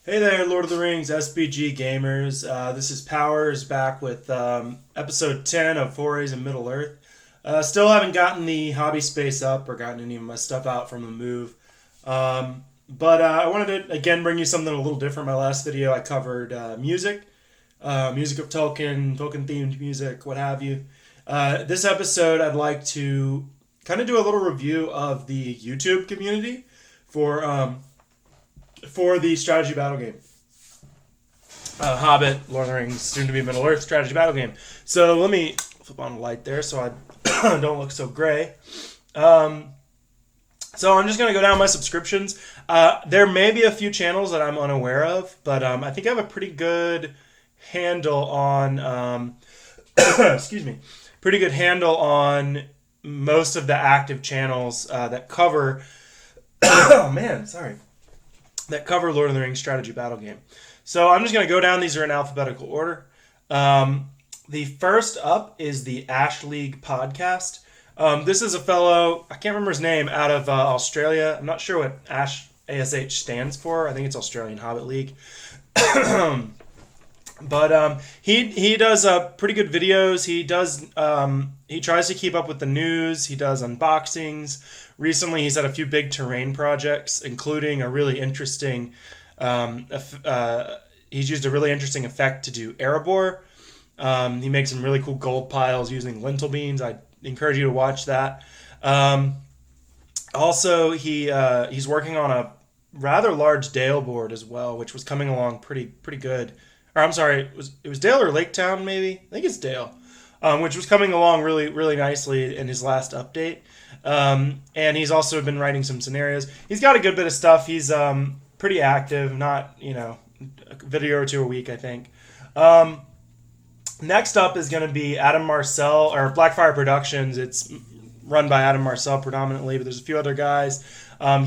Hey there, Lord of the Rings SBG gamers. This is Powers back with episode 10 of Forays in Middle Earth. Still haven't gotten the hobby space up or gotten any of my stuff out from the move. But I wanted to again bring you something a little different. My last video I covered music of Tolkien, Tolkien themed music, what have you. This episode I'd like to kind of do a little review of the YouTube community for for the strategy battle game. Hobbit, Lord of the Rings, soon to be Middle Earth strategy battle game. So let me flip on the light there so I don't look so gray. So I'm just going to go down my subscriptions. There may be a few channels that I'm unaware of, but I think I have a pretty good handle on, excuse me, pretty good handle on most of the active channels that cover, oh man, sorry, that cover Lord of the Rings strategy battle game. So I'm just going to go down. These are in alphabetical order. The first up is the Ash League podcast. This is a fellow, I can't remember his name, out of Australia. I'm not sure what ASH stands for. I think it's Australian Hobbit League. But he does pretty good videos. He tries to keep up with the news. He does unboxings. Recently, he's had a few big terrain projects, including a really interesting. He's used a really interesting effect to do Erebor. He makes some really cool gold piles using lentil beans. I encourage you to watch that. Also, he's working on a rather large Dale board as well, which was coming along pretty good. Or I'm sorry, it was Dale or Lake Town maybe? I think it's Dale, which was coming along really nicely in his last update. And he's also been writing some scenarios. He's got a good bit of stuff. He's pretty active, not a video or two a week, I think. Next up is going to be Adam Marcel or Blackfire Productions. It's run by Adam Marcel predominantly, but there's a few other guys.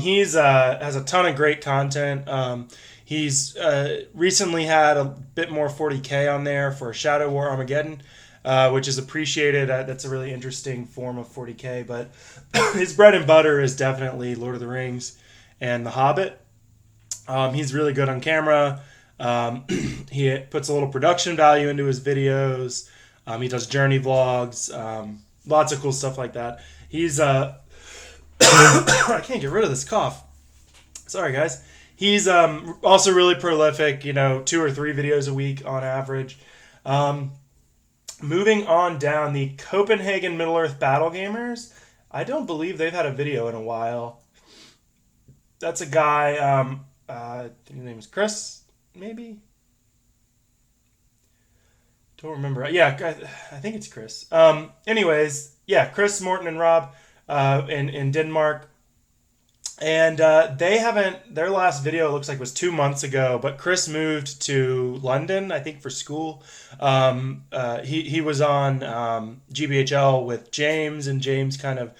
He's has a ton of great content. He's recently had a bit more 40K on there for Shadow War Armageddon, which is appreciated. That's a really interesting form of 40K, but his bread and butter is definitely Lord of the Rings and The Hobbit. He's really good on camera. He puts a little production value into his videos. He does journey vlogs, lots of cool stuff like that. He's I can't get rid of this cough. Sorry, guys. He's also really prolific, 2 or 3 videos a week on average. Moving on down, the Copenhagen Middle-earth Battle Gamers. I don't believe they've had a video in a while. That's a guy, I think his name is Chris, maybe? Don't remember. Yeah, I think it's Chris. Anyways, yeah, Chris, Morton, and Rob in Denmark. And they haven't, their last video looks like was 2 months ago, but Chris moved to London, I think, for school. He was on GBHL with James, and James kind of,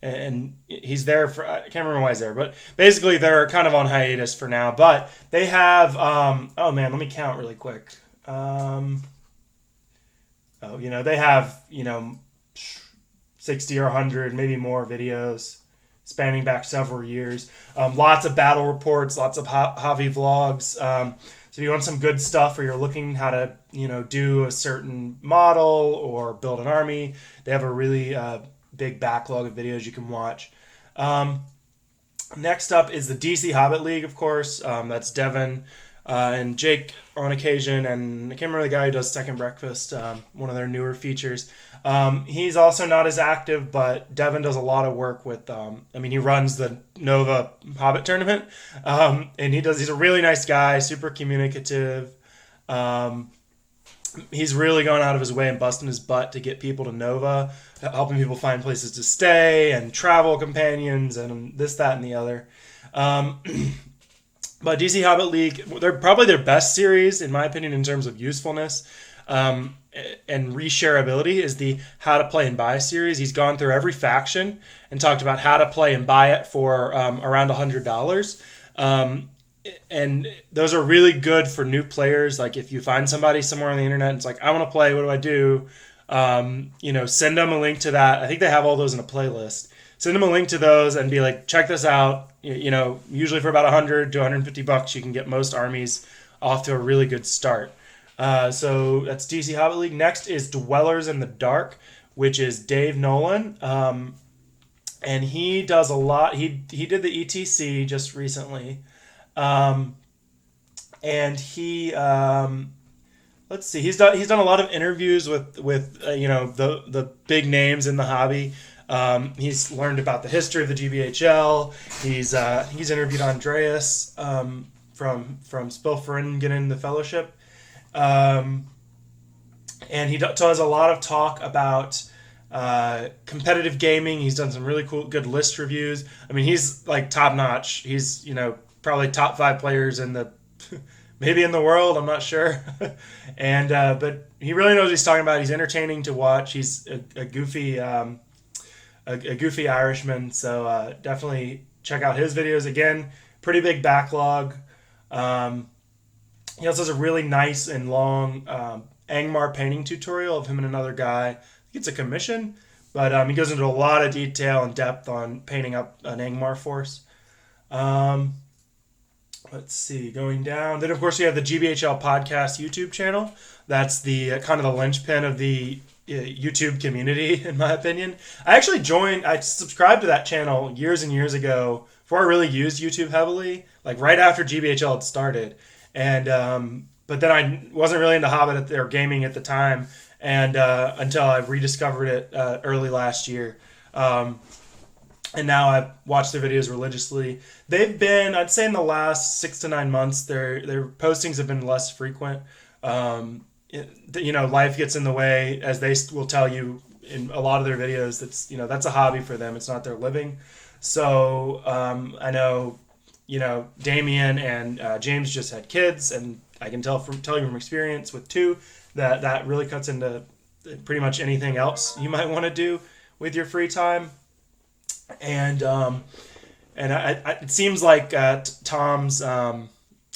and he's there for, I can't remember why he's there, but basically they're kind of on hiatus for now. But they have, oh man, let me count really quick. They have, 60 or 100, maybe more videos spanning back several years. Lots of battle reports, lots of hobby vlogs. So if you want some good stuff or you're looking how to, do a certain model or build an army, they have a really big backlog of videos you can watch. Next up is the DC Hobbit League, of course. That's Devin and Jake on occasion, and I can't remember the guy who does Second Breakfast, one of their newer features. He's also not as active, but Devin does a lot of work with, he runs the Nova Hobbit tournament, and he's a really nice guy, super communicative. He's really gone out of his way and busting his butt to get people to Nova, helping people find places to stay and travel companions and this, that, and the other. But DC Hobbit League, they're probably their best series, in my opinion, in terms of usefulness and reshareability, is the How to Play and Buy series. He's gone through every faction and talked about how to play and buy it for around $100. And those are really good for new players. Like if you find somebody somewhere on the internet and it's like, I want to play, what do I do? Send them a link to that. I think they have all those in a playlist. send him a link to those and be like, check this out. Usually for about 100 to 150 bucks, you can get most armies off to a really good start. So that's DC Hobbit League. Next is Dwellers in the Dark, which is Dave Nolan. And he does a lot. He did the ETC just recently. And he let's see, he's done a lot of interviews with the big names in the hobby. He's learned about the history of the GBHL. He's interviewed Andreas from Spilferingen in the Fellowship, and he does a lot of talk about competitive gaming. He's done some really good list reviews. I mean, he's like top notch. He's probably top 5 players in the maybe in the world. I'm not sure, and but he really knows what he's talking about. He's entertaining to watch. He's a goofy. A goofy Irishman, so definitely check out his videos. Again, pretty big backlog. He also has a really nice and long Angmar painting tutorial of him and another guy. I think it's a commission, but he goes into a lot of detail and depth on painting up an Angmar force. Let's see, going down. Then, of course, we have the GBHL Podcast YouTube channel. That's the kind of the linchpin of the YouTube community, in my opinion. I subscribed to that channel years and years ago before I really used YouTube heavily, like right after GBHL had started. And but then I wasn't really into Hobbit or gaming at the time, and until I rediscovered it early last year. And now I watch their videos religiously. They've been, I'd say in the last 6 to 9 months, their postings have been less frequent. Life gets in the way, as they will tell you in a lot of their videos. That's a hobby for them. It's not their living. So I know, Damien and James just had kids, and I can tell you from experience with 2 that really cuts into pretty much anything else you might want to do with your free time. And it seems like Tom's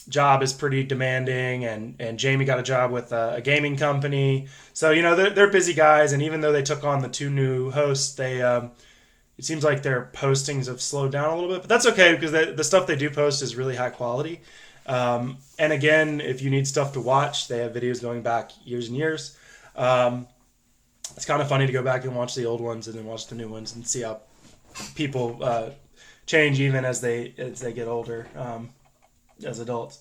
job is pretty demanding, and Jamie got a job with a gaming company. So they're busy guys, and even though they took on the 2 new hosts, it seems like their postings have slowed down a little bit. But that's okay, because the stuff they do post is really high quality. And again, if you need stuff to watch, they have videos going back years and years. It's kind of funny to go back and watch the old ones and then watch the new ones and see how people change even as they get older, as adults.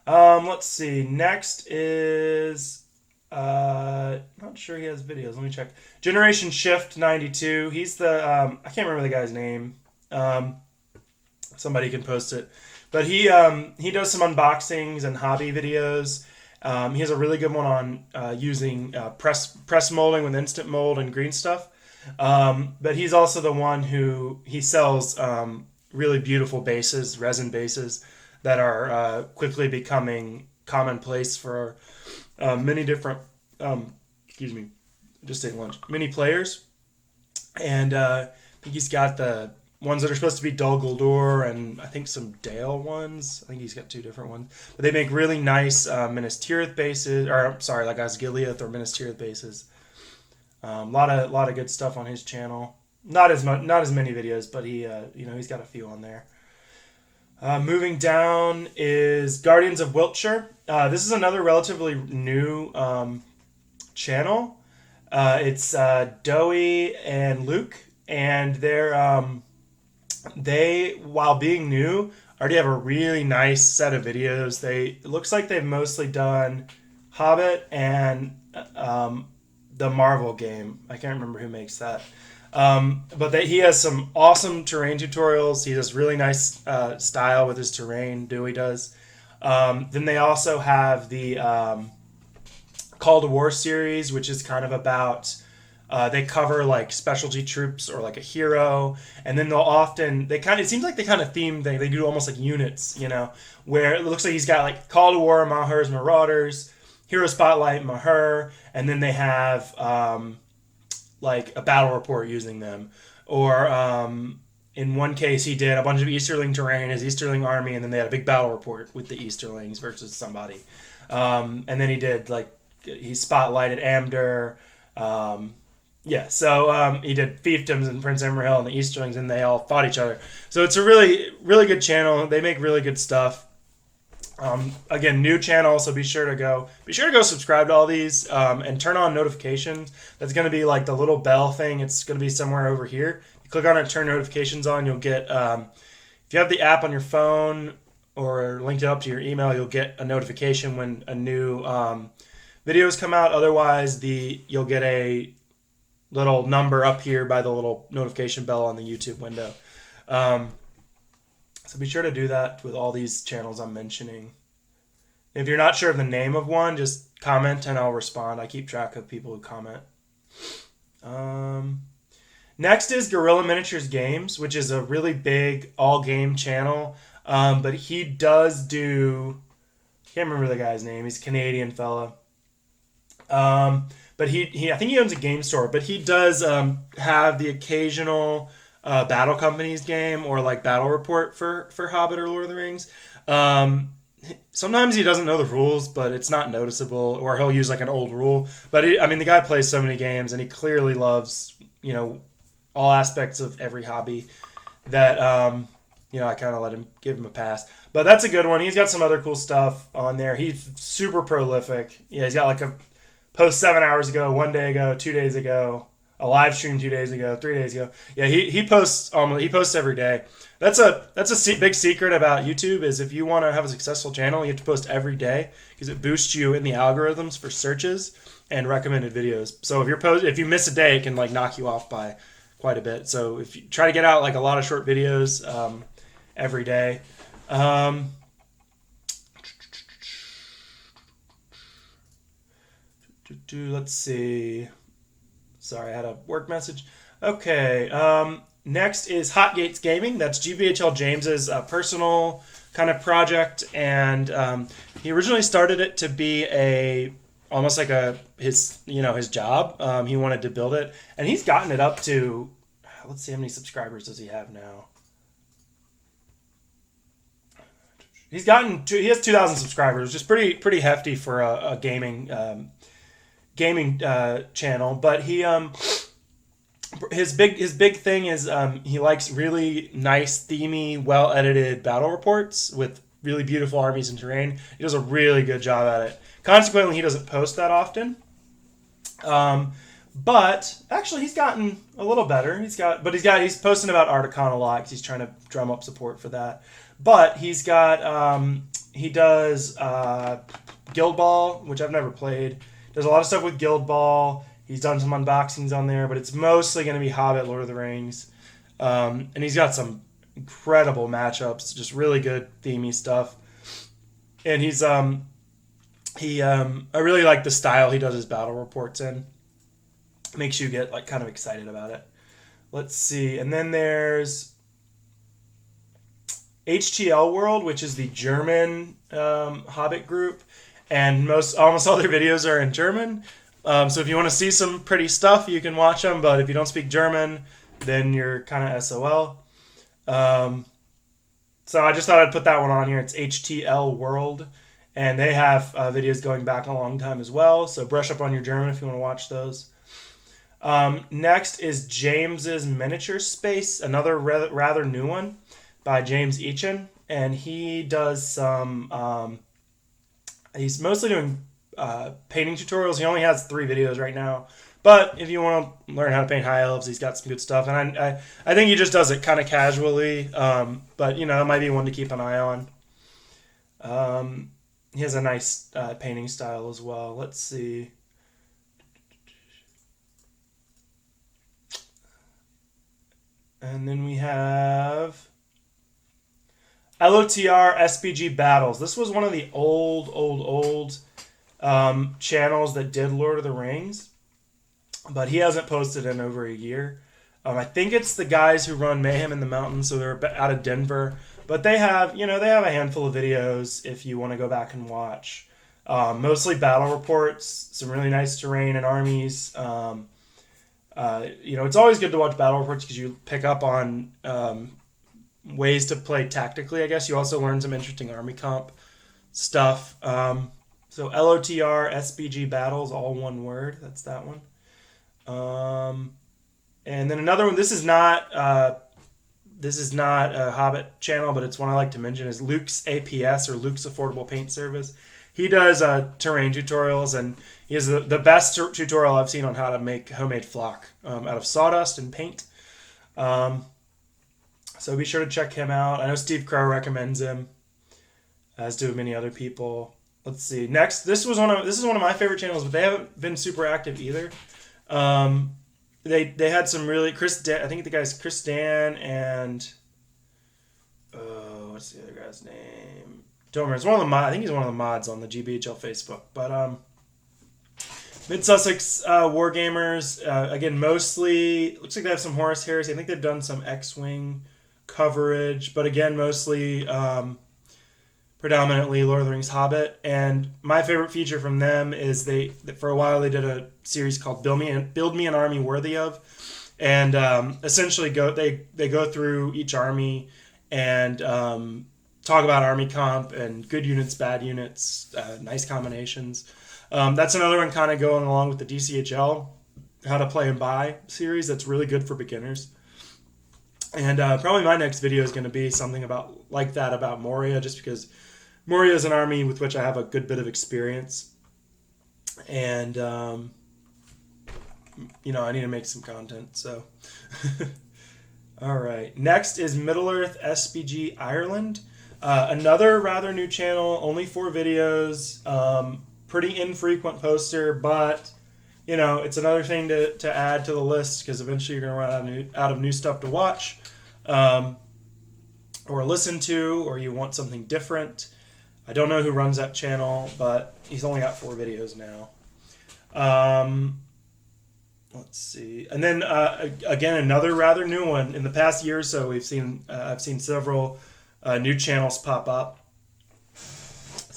Let's see. Next is not sure he has videos. Let me check. Generation Shift 92. He's the I can't remember the guy's name. Somebody can post it, but he does some unboxings and hobby videos. He has a really good one on using press molding with instant mold and green stuff. But he's also the one who he sells really beautiful bases, resin bases, that are quickly becoming commonplace for many different many players. And I think he's got the ones that are supposed to be Dol Guldur, and I think some Dale ones. I think he's got 2 different ones. But they make really nice Minas Tirith bases, like Osgiliath or Minas Tirith bases. A lot of good stuff on his channel. Not as many videos, but he's got a few on there. Moving down is Guardians of Wiltshire. This is another relatively new channel. It's Dowie and Luke, and they, while being new, already have a really nice set of videos. It looks like they've mostly done Hobbit and the Marvel game. I can't remember who makes that. But he has some awesome terrain tutorials. He does really nice style with his terrain. Dewey does. Then they also have the Call to War series, which is kind of about they cover like specialty troops or like a hero, and then it seems like they kind of theme they do almost like units, where it looks like he's got like Call to War, Maher's Marauders, Hero Spotlight, Maher, and then they have like a battle report using them. Or in one case, he did a bunch of Easterling terrain, his Easterling army, and then they had a big battle report with the Easterlings versus somebody. And then he spotlighted Amdur, Yeah, so he did fiefdoms and Prince Emerald and the Easterlings, and they all fought each other. So it's a really, really good channel. They make really good stuff. Again, new channel, so be sure to go subscribe to all these and turn on notifications. That's going to be like the little bell thing. It's going to be somewhere over here. You click on it, turn notifications on. You'll get if you have the app on your phone or linked it up to your email, you'll get a notification when a new videos come out. Otherwise, you'll get a little number up here by the little notification bell on the YouTube window. Um, so be sure to do that with all these channels I'm mentioning. If you're not sure of the name of one, just comment and I'll respond. I keep track of people who comment. Um, Next is Gorilla Miniatures Games, which is a really big all game channel. But he does do. I can't remember the guy's name. He's a Canadian fella. But I think he owns a game store. But he does have the occasional Battle Companies game or like Battle Report for Hobbit or Lord of the Rings. Sometimes he doesn't know the rules, but it's not noticeable, or he'll use like an old rule. But I mean, the guy plays so many games, and he clearly loves all aspects of every hobby. That I kind of give him a pass. But that's a good one. He's got some other cool stuff on there. He's super prolific. Yeah, he's got like a post 7 hours ago, 1 day ago, 2 days ago, a live stream 2 days ago, 3 days ago. Yeah, he posts he posts every day. That's a big secret about YouTube is if you want to have a successful channel, you have to post every day because it boosts you in the algorithms for searches and recommended videos. So if you miss a day, it can like knock you off by quite a bit. So if you try to get out like a lot of short videos every day. Let's see. Sorry, I had a work message. Okay. Next is Hot Gates Gaming. That's GBHL James's personal kind of project, and he originally started it to be almost like his job. He wanted to build it, and he's gotten it up to. Let's see how many subscribers does he have now. He has 2,000 subscribers, which is pretty hefty for a gaming channel. But his big thing is he likes really nice, themey, well edited battle reports with really beautiful armies and terrain. He does a really good job at it. Consequently, he doesn't post that often. But actually, he's gotten a little better. He's posting about Articon a lot because he's trying to drum up support for that. But he does Guild Ball, which I've never played. Does a lot of stuff with Guild Ball. He's done some unboxings on there, but it's mostly going to be Hobbit, Lord of the Rings. And he's got some incredible matchups, just really good themey stuff. And I really like the style he does his battle reports in. Makes you get like kind of excited about it. Let's see. And then there's HTL World, which is the German Hobbit group. And almost all their videos are in German. So if you want to see some pretty stuff, you can watch them. But if you don't speak German, then you're kind of SOL. So I just thought I'd put that one on here. It's HTL World. And they have videos going back a long time as well. So brush up on your German if you want to watch those. Next is James's Miniature Space, another rather new one by James Eachin. And he does some... he's mostly doing painting tutorials. He only has 3 videos right now. But if you want to learn how to paint high elves, he's got some good stuff. And I think he just does it kind of casually. But, it might be one to keep an eye on. He has a nice painting style as well. Let's see. And then we have LOTR SPG Battles. This was one of the old channels that did Lord of the Rings, but he hasn't posted in over a year. I think it's the guys who run Mayhem in the Mountains, so they're out of Denver. But they have a handful of videos if you want to go back and watch. Mostly battle reports, some really nice terrain and armies. It's always good to watch battle reports because you pick up on ways to play tactically, I guess. You also learn some interesting army comp stuff. So LOTR SPG Battles, all one word. That's that one. Um, and then another one. This is not a Hobbit channel, but it's one I like to mention. Is Luke's APS, or Luke's Affordable Paint Service. He does terrain tutorials, and he has the best tutorial I've seen on how to make homemade flock out of sawdust and paint. Um, so be sure to check him out. I know Steve Crow recommends him, as do many other people. Let's see. Next, this is one of my favorite channels, but they haven't been super active either. Um, they had some really I think the guy's Chris Dan and what's the other guy's name? Don't remember. It's one of the I think he's one of the mods on the GBHL Facebook. But Mid Sussex Wargamers, again, mostly looks like they have some Horus Heresy. I think they've done some X-wing coverage, but again, mostly predominantly Lord of the Rings Hobbit. And my favorite feature from them is for a while they did a series called Build Me an Army Worthy of, and essentially they go through each army and talk about army comp and good units, bad units, nice combinations. That's another one kind of going along with the DCHL How to Play and Buy series that's really good for beginners. And probably my next video is going to be something about Moria, just because Moria is an army with which I have a good bit of experience. And, I need to make some content. So, all right. Next is Middle-earth SBG Ireland. Another rather new channel, only 4 videos. Pretty infrequent poster, but it's another thing to add to the list, because eventually you're going to run out of new stuff to watch, or listen to, or you want something different. I don't know who runs that channel, but he's only got 4 videos now. Let's see, and then again, another rather new one. In the past year or so, I've seen several new channels pop up.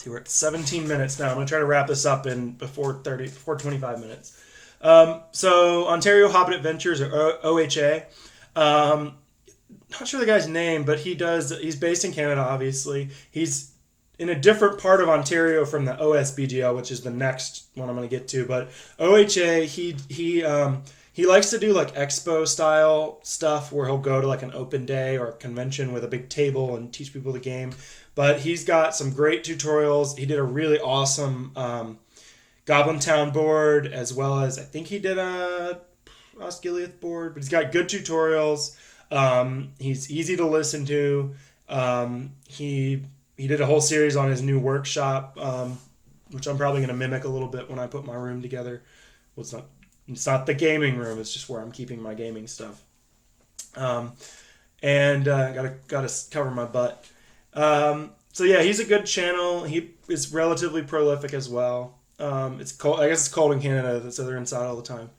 We're at 17 minutes now. I'm going to try to wrap this up before 25 minutes. So Ontario Hobbit Adventures, or OHA. Not sure the guy's name, but he's based in Canada, obviously. He's in a different part of Ontario from the OSBGL, which is the next one I'm going to get to. But OHA, he likes to do like expo style stuff, where he'll go to like an open day or a convention with a big table and teach people the game. But he's got some great tutorials. He did a really awesome Goblin Town board, as well as I think he did a Osgiliath board. But he's got good tutorials. He's easy to listen to. He did a whole series on his new workshop, which I'm probably going to mimic a little bit when I put my room together. Well, it's not the gaming room. It's just where I'm keeping my gaming stuff. And gotta cover my butt. So yeah, he's a good channel. He is relatively prolific as well. It's cold. I guess it's cold in Canada, so they're inside all the time.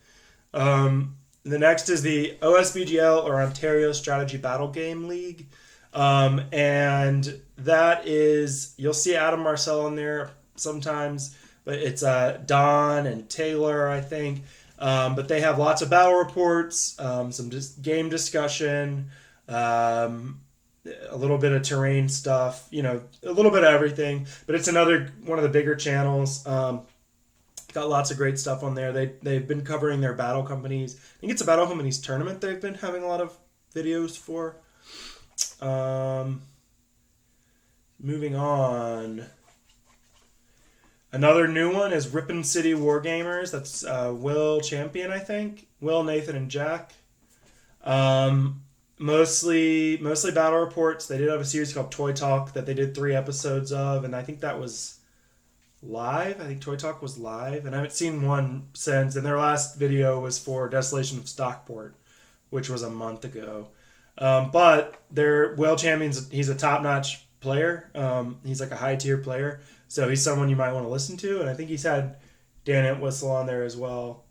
The next is the OSBGL, or Ontario Strategy Battle Game League. And that is, you'll see Adam Marcel in there sometimes, but it's Don and Taylor, I think. But they have lots of battle reports, some game discussion, a little bit of terrain stuff, a little bit of everything. But it's another one of the bigger channels. Got lots of great stuff on there. They've been covering their battle companies. I think it's a battle companies tournament they've been having a lot of videos for. Moving on. Another new one is Ripon City Wargamers. That's Will Champion, I think. Will, Nathan, and Jack. Mostly battle reports. They did have a series called Toy Talk that they did 3 episodes of, and I think that was live. I think Toy Talk was live, and I haven't seen one since. And their last video was for Desolation of Stockport, which was a month ago. But their Will Champions, he's a top-notch player. He's like a high-tier player, so he's someone you might want to listen to. And I think he's had Dan Entwistle on there as well.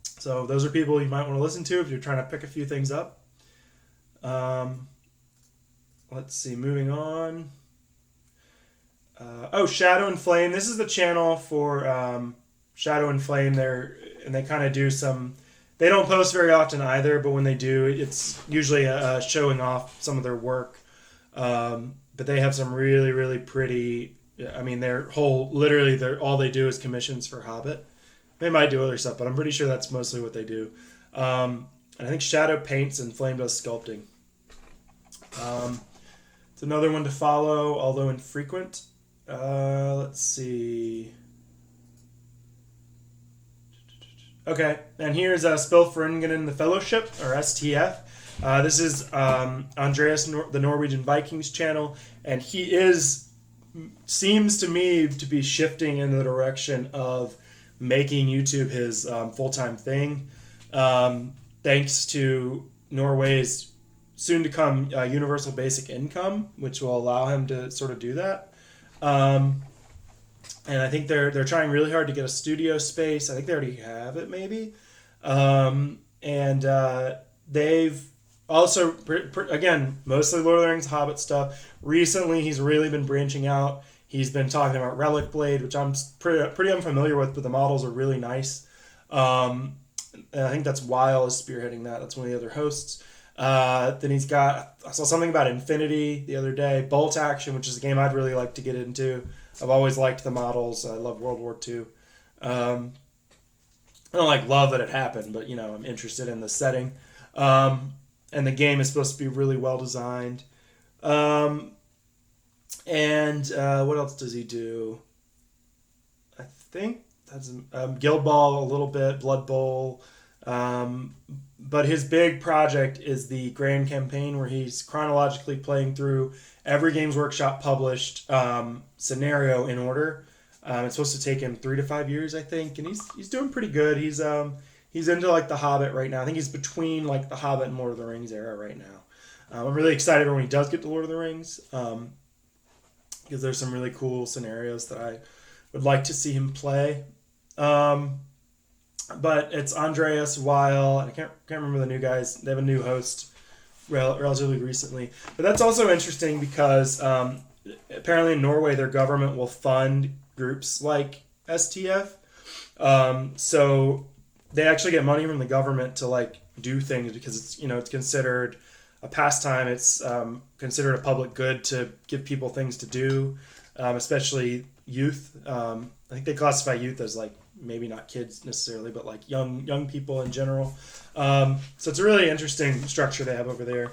So those are people you might want to listen to if you're trying to pick a few things up. Let's see, moving on. Shadow and Flame. This is the channel for Shadow and Flame. They kind of do some. They don't post very often either, but when they do, it's usually showing off some of their work. But they have some really, really pretty. I mean, all they do is commissions for Hobbit. They might do other stuff, but I'm pretty sure that's mostly what they do. And I think Shadow paints and Flame does sculpting. It's another one to follow, although infrequent. Let's see. Okay, and here's Spilfringen in the Fellowship, or STF. This is Andreas, the Norwegian Vikings channel, and he seems to me to be shifting in the direction of making YouTube his full-time thing, thanks to Norway's soon-to-come universal basic income, which will allow him to sort of do that. And I think they're trying really hard to get a studio space. I think they already have it, maybe. They've also, again, mostly Lord of the Rings, Hobbit stuff. Recently, he's really been branching out. He's been talking about Relic Blade, which I'm pretty unfamiliar with, but the models are really nice. And I think that's Weil is spearheading that. That's one of the other hosts. Then he's got, I saw something about Infinity the other day. Bolt Action, which is a game I'd really like to get into. I've always liked the models. I love World War II. I don't love that it happened, but I'm interested in the setting. And the game is supposed to be really well designed. What else does he do? I think that's Guild Ball a little bit, Blood Bowl. But his big project is the Grand Campaign, where he's chronologically playing through every Games Workshop published scenario in order. It's supposed to take him 3 to 5 years, I think, and he's doing pretty good. He's into the Hobbit right now. I think he's between the Hobbit and Lord of the Rings era right now. I'm really excited when he does get to Lord of the Rings, because there's some really cool scenarios that I would like to see him play. But it's Andreas, Weil, and I can't remember the new guys. They have a new host relatively recently. But that's also interesting because apparently in Norway their government will fund groups like STF. So they actually get money from the government to do things because it's considered a pastime. It's considered a public good to give people things to do, especially youth. I think they classify youth as maybe not kids necessarily, but young people in general. So it's a really interesting structure they have over there.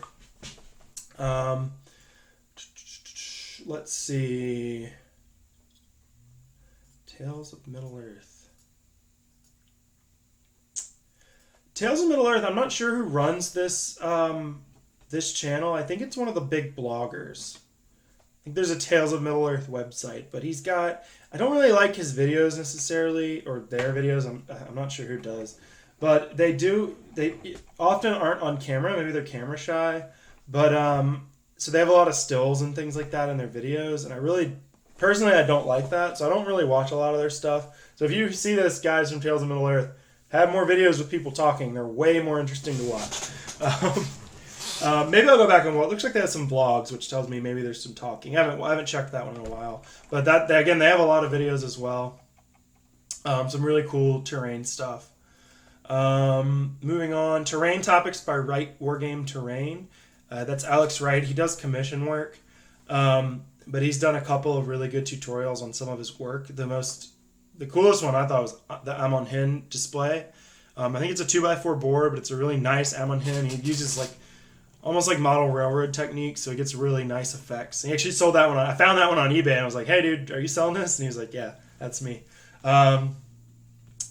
Let's see. Tales of Middle-earth. Tales of Middle-earth, I'm not sure who runs this this channel. I think it's one of the big bloggers. I think there's a Tales of Middle-earth website, but he's got... I don't really like his videos necessarily, or their videos. I'm not sure who does. But they often aren't on camera. Maybe they're camera shy. But, so they have a lot of stills and things like that in their videos. And personally, I don't like that. So I don't really watch a lot of their stuff. So if you see this, guys from Tales of Middle-earth, have more videos with people talking. They're way more interesting to watch. Maybe I'll go back and watch. It looks like they have some vlogs, which tells me maybe there's some talking. I haven't checked that one in a while. But again, they have a lot of videos as well. Some really cool terrain stuff. Moving on, terrain topics by Wright Wargame Terrain. That's Alex Wright. He does commission work, but he's done a couple of really good tutorials on some of his work. The coolest one I thought was the Amon Hin display. I think it's a 2x4 board, but it's a really nice Amon Hin. He uses almost like model railroad technique, so it gets really nice effects. And he actually sold that one. I found that one on eBay, and I was like, "Hey, dude, are you selling this?" And he was like, "Yeah, that's me." So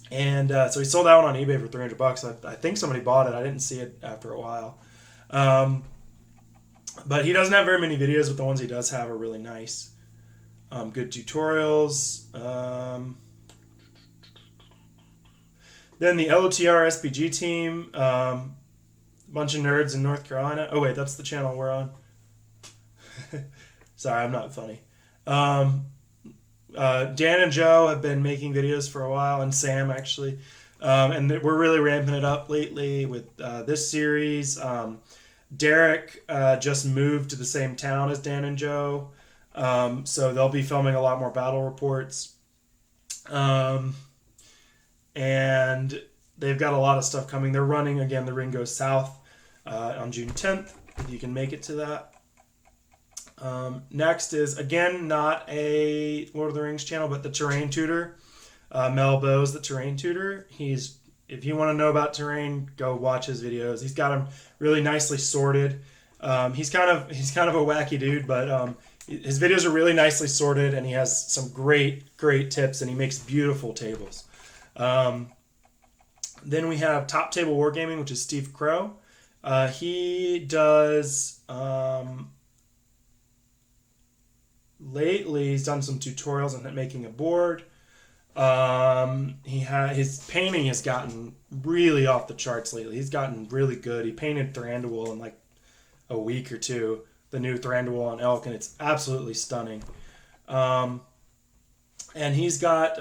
he sold that one on eBay for $300. I think somebody bought it. I didn't see it after a while. But he doesn't have very many videos, but the ones he does have are really nice. Good tutorials. Then the LOTR SPG team. Bunch of nerds in North Carolina. Oh wait, that's the channel we're on. Sorry, I'm not funny. Dan and Joe have been making videos for a while, and Sam actually, and we're really ramping it up lately with this series. Derek just moved to the same town as Dan and Joe, so they'll be filming a lot more battle reports, and they've got a lot of stuff coming. They're running again. The Ring Goes South. On June 10th, if you can make it to that. Next is, again, not a Lord of the Rings channel, but the Terrain Tutor. Mel Bowes, the terrain tutor. If you want to know about terrain, go watch his videos. He's got them really nicely sorted. He's kind of a wacky dude, but his videos are really nicely sorted, and he has some great tips, and he makes beautiful tables. Then we have Top Table Wargaming, which is Steve Crow. He does lately. He's done some tutorials on making a board. His painting has gotten really off the charts lately. He's gotten really good. He painted Thranduil in like a week or two, the new Thranduil on Elk, and it's absolutely stunning. And he's got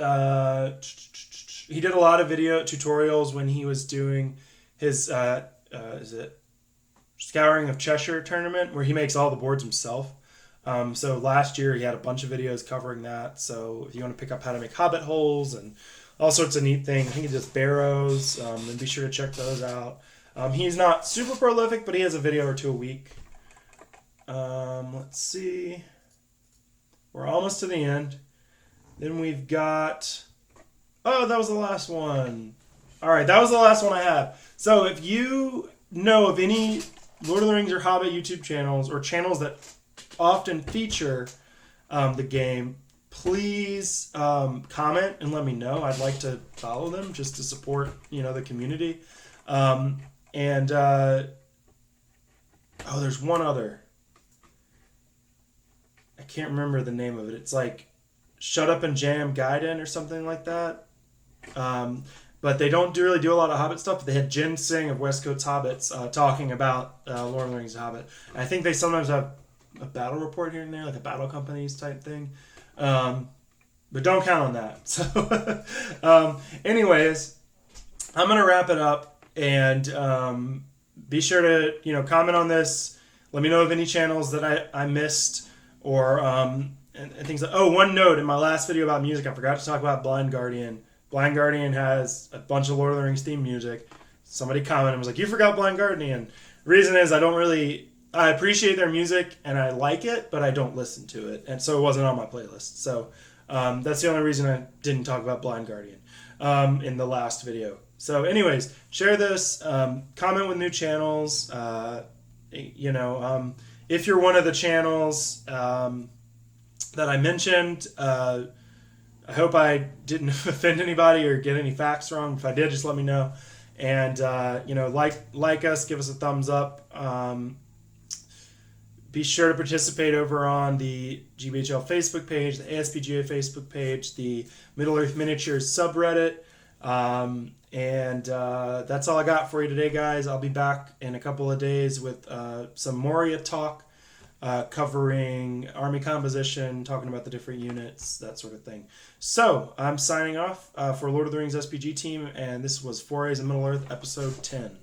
he did a lot of video tutorials when he was doing his is it Scouring of Cheshire tournament, where he makes all the boards himself. So last year he had a bunch of videos covering that. So if you want to pick up how to make hobbit holes and all sorts of neat things, I think he does barrows. Then be sure to check those out. He's not super prolific, but he has a video or two a week. Let's see. We're almost to the end. Then we've got... Oh, that was the last one. All right, that was the last one I have. So if you know of any Lord of the Rings or Hobbit YouTube channels or channels that often feature the game, please comment and let me know. I'd like to follow them just to support, the community. There's one other. I can't remember the name of it. It's like Shut Up and Jam Gaiden or something like that. But they don't really do a lot of Hobbit stuff. They had Jen Singh of Westcoast's Hobbits talking about Lord of the Rings Hobbit. And I think they sometimes have a battle report here and there, like a battle companies type thing. But don't count on that. So, anyways, I'm going to wrap it up, and be sure to, comment on this. Let me know of any channels that I missed, or and things like, one note in my last video about music, I forgot to talk about Blind Guardian. Blind Guardian has a bunch of Lord of the Rings theme music. Somebody commented and was like, you forgot Blind Guardian. The reason is I appreciate their music and I like it, but I don't listen to it. And so it wasn't on my playlist. So that's the only reason I didn't talk about Blind Guardian in the last video. So anyways, share this, comment with new channels. If you're one of the channels that I mentioned, I hope I didn't offend anybody or get any facts wrong. If I did, just let me know. And, like us, give us a thumbs up. Be sure to participate over on the GBHL Facebook page, the ASPGA Facebook page, the Middle-earth Miniatures subreddit. And that's all I got for you today, guys. I'll be back in a couple of days with some Moria talk, covering army composition, talking about the different units, that sort of thing. So I'm signing off for Lord of the Rings SPG team, and this was Forays in Middle-earth, episode 10.